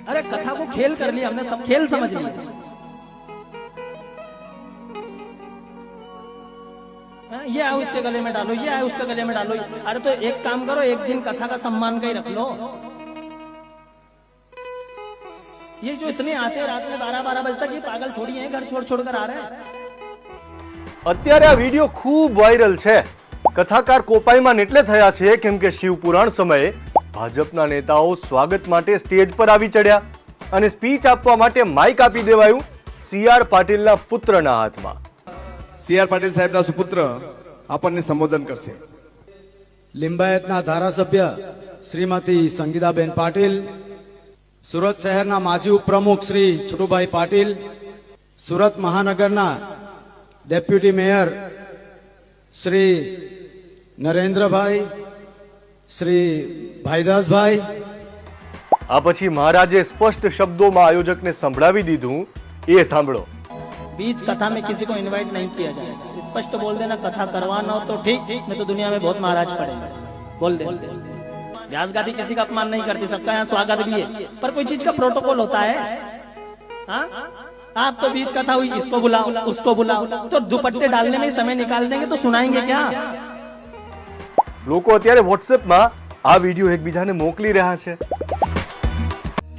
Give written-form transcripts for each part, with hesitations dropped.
अरे कथा को खेल कर लिया हमने, सब खेल समझ लिया। ये आए उसके गले में डालो, ये आए उसके गले में डालो। अरे तो एक काम करो, एक दिन कथा का सम्मान का ही रख लो। ये जो इतने आते रात में 12-12 बजे तक, ये पागल थोड़ी हैं, घर छोड़ छोड़ कर आ रहे हैं। અત્યારે આ વિડીયો ખૂબ વાયરલ છે। કથાકાર કોપાઈમાં એટલે થયા છે કેમ કે શિવપુરાણ સમયે ભાજપના નેતાઓ સ્વાગત માટે સ્ટેજ પર આવી ચડ્યા અને સ્પીચ આપવા માટે માઇક આપી દેવાયું સીઆર પાટીલના પુત્રના હાથમાં। સીઆર પાટીલ સાહેબના સુપુત્ર આપણને સંબોધન કરશે। લિંબાયતના ધારાસભ્ય શ્રીમતી સંગીતાબેન પાટીલ, સુરત શહેરના માજી ઉપપ્રમુખ શ્રી છોટુભાઈ પાટીલ, સુરત મહાનગરના ડેપ્યુટી મેયર શ્રી નરેન્દ્રભાઈ, શ્રી ભાઈદાસભાઈ। આ પછી મહારાજે સ્પષ્ટ શબ્દોમાં આયોજકને સંભળાવી દીધું, એ સાંભળો। बीच कथा में किसी को इनवाइट नहीं किया जाएगा। स्पष्ट बोल देना, कथा करवाना हो तो ठीक, नहीं तो दुनिया में बहुत महाराज पड़ेगा। बोल दे। व्यास गादी किसी का अपमान नहीं करती, सबका यहाँ स्वागत भी है, पर कोई चीज का प्रोटोकॉल होता है। हाँ, आप तो बीच कथा हुई, इसको बुलाओ उसको बुलाओ, तो दुपट्टे डालने में समय निकाल देंगे तो सुनाएंगे क्या? લોકો અત્યારે વોટ્સએપમાં આ વિડીયો એકબીજાને મોકલી રહ્યા છે।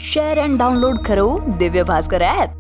શેર એન્ડ ડાઉનલોડ કરો દિવ્ય ભાસ્કર એપ।